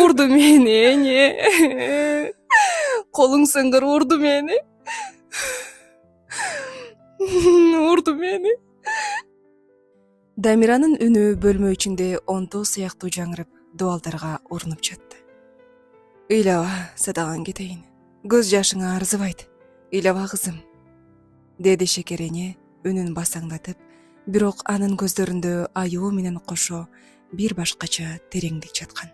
Urdu meni ene. Kolun sыңgır urdu meni. Urdu meni. Дамиранын үнү бөлмө ичинде онтоо сыяктуу жаңырып, дуалдарга урунуп жатты. Ыйлаба, садаган кетейин. Көз жашыңа арзыбайт. Ыйлаба кызым, деди Шекерене үнүн басаңдатып, бирок анын көздөрүндө аюу менен кошо бир башкача тереңдик жаткан.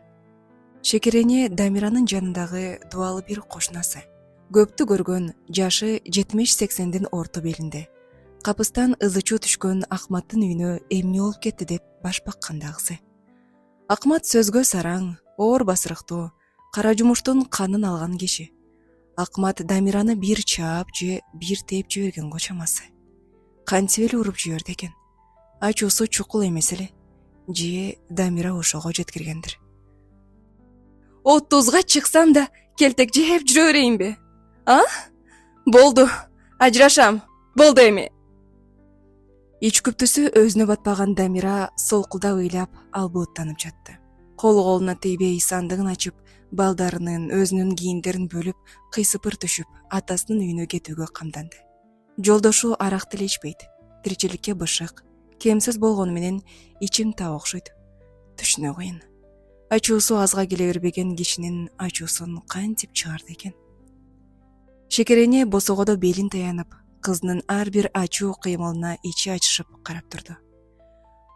Шекерене Дамиранын жанындагы дуалы бир кошунасы. Көптү көргөн, жашы 70-80дин орто белинде. Капыстан ызычуу түшкөн Акматтын үйүнө эмне болуп кетти деп баш баккандагысы. Акмат сөзгө сараң, оор басырыктуу, кара жумуштун канын алган киши. Акмат Дамираны бир чаап же бир тээп жиберген кочамасы. Кантип эле уруп жиберди экен. Ачуусу чукул эмес эле. Же Дамира ошого жеткиргендир. Отузга чыксам да келтек жеп жүрө берейинби? А? Болду. Ажырашам. Болду эми. Ич күптүсү өзүнө батпаган Дамира солкулдап ыйлап албууттанып жатты. Колуна тийбей сандыгын ачып, балдарынын, өзүнүн кийимдерин бөлүп, кыйсыпыр түшүп, атасынын үйүнө кетүүгө камданды. Жолдошу арак деле ичпейт, тиричиликке бышык, кемсиз болгону менен ичим таап окшойт. Түшүнө кыйын. Ачуусу азга келе бербеген кишинин ачуусун кантип чыгарды экен? Шекерене босогодо белин таянып, кызынын ар бир ачуу кыймылына ичи ачышып карап турду.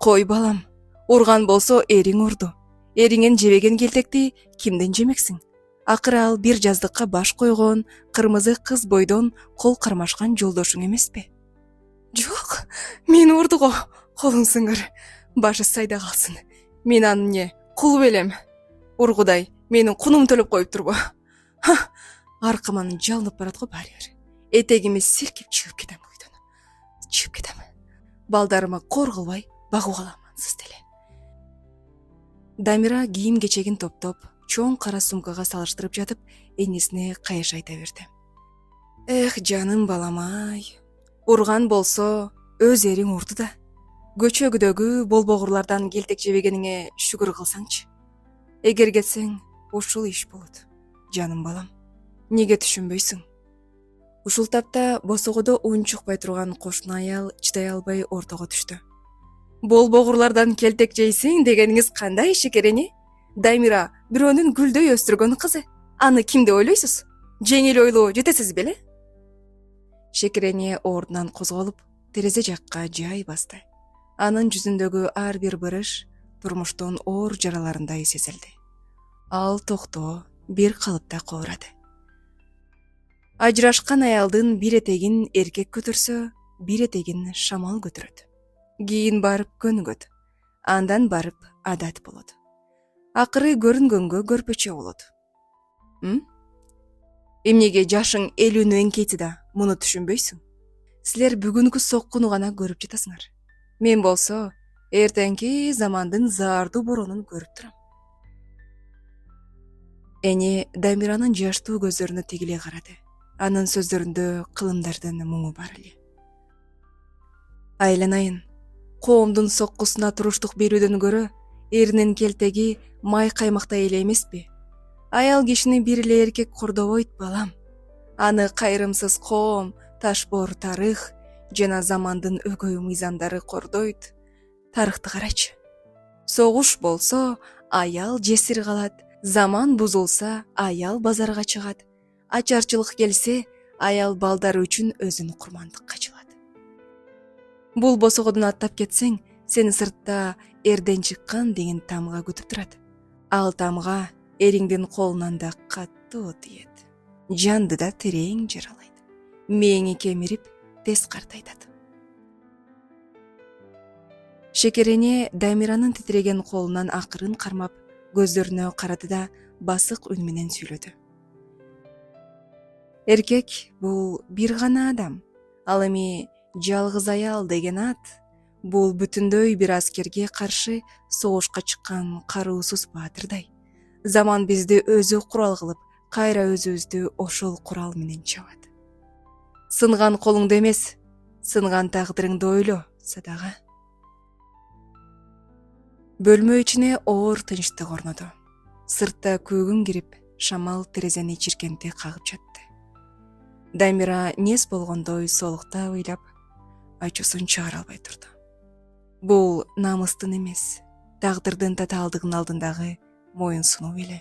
Кой балам, урган болсо эриң урду. Эриңен жебеген келтекти кимден жемексиң? Акыры ал бир жаздыкка баш койгон, кырмызы кыз бойдон кол кармашкан жолдошуң эмеспи? Жок, мени урду го, колуң сыңгыр. Башы сайда калсын. Мен анын эмне, кул белем. Ургудай, менин кунум төлөп коюп турбу? Аркаман жалынып барат го баары бир. Этегими силкип чыгып кетем бойдон. Чыгып кетем. Балдарыма кор кылбай багып алам ансыз деле. Дамира кийим кечегин топтоп, чоң кара сумкага салыштырып жатып, энесине кайыш айта берди. Эх, жаным балам-ай. Урган болсо өз эриң урду да. Көчөгүдөгү болбогурлардан келтек жебегениңе шүгүр кылсаңчы. Эгер кетсең, ушул иш болот. Жаным балам, неге түшүнбөйсүң? Ушул тапта босогодо уун чукпай турган кошуна аял чыдай албай ортого түштү. Болбогурлардан келтек жейсиң дегениңиз кандай, Шекерене? Дамира бирөөнүн гүлдөй өстүргөн кызы. Аны ким деп ойлойсуз? Жеңил ойлоо жетесиз беле? Шекерене ордунан козголуп, терезе жакка жай басты. Анын жүзүндөгү ар бир бырыш турмуштун оор жараларындай сезилди. Ал токтоо бир калыпта коорады. Ажырашкан аялдын бир этегин эркек көтөрсө, бир этегин шамал көтөрөт. Кийин барып көнүгөт. Андан барып адат болот. Акыры көрүнгөнгө көрпөчө болот. Эмнеге жашың 50-нү эңкейти да муну түшүнбөйсүң? Силер бүгүнкү соккуну гана көрүп жатасыңар. Мен болсо эртеңки замандын заардуу боронун көрүп турам. Эне Дамиранын жаштуу көздөрүнө тигиле карады. Анын сөздөрүндө кылымдардын муңу бар эле. Айланайын, коомдун соккусуна туруштук берүүдөн көрө, эринин келтеги май каймактай эле эмеспи? Аял кишини бир эле эркек кордобойт, балам. Аны кайрымсыз коом, ташбор тарых жана замандын өгөй мыйзамдары кордойт. Тарыхты карачы. Согуш болсо, аял жесир калат. Заман бузулса, аял базарга чыгат. Ачарчылык келсе, аял балдары үчүн өзүн курмандыкка чылат. Бул босогодон аттап кетсең, сени сыртта эрден чыккан деген тамга күтүп турат. Ал тамга эриңдин колунан да каттуу тиет. Жанды да терең жаралайт. Мээңи кемирип, тез картайтат. Шекерене Дамиранын титиреген колунан акырын кармап, көздөрүнө карады да басык үн менен сүйлөдү. Эркек бул бир гана адам. Ал эми жалгыз аял деген ат. Бул бүтүндөй бир аскерге каршы согушка чыккан каруусуз баатырдай. Заман бизди өзү курал кылып, кайра өзүбүздү ошол курал менен чабат. Сынган колуңду эмес, сынган тагдырыңды ойло, Садага. Бөлмө ичине оор тынчтык орноду. Сыртта көгүн кирип, шамал терезени чиркенте кагып жатты. Дамира нес болгондой солукта ыйлап, айчусун чыгара албай турду. Бул намыстын эмес, тагдырдын татаалдыгын алдындагы моюн сунуу эле.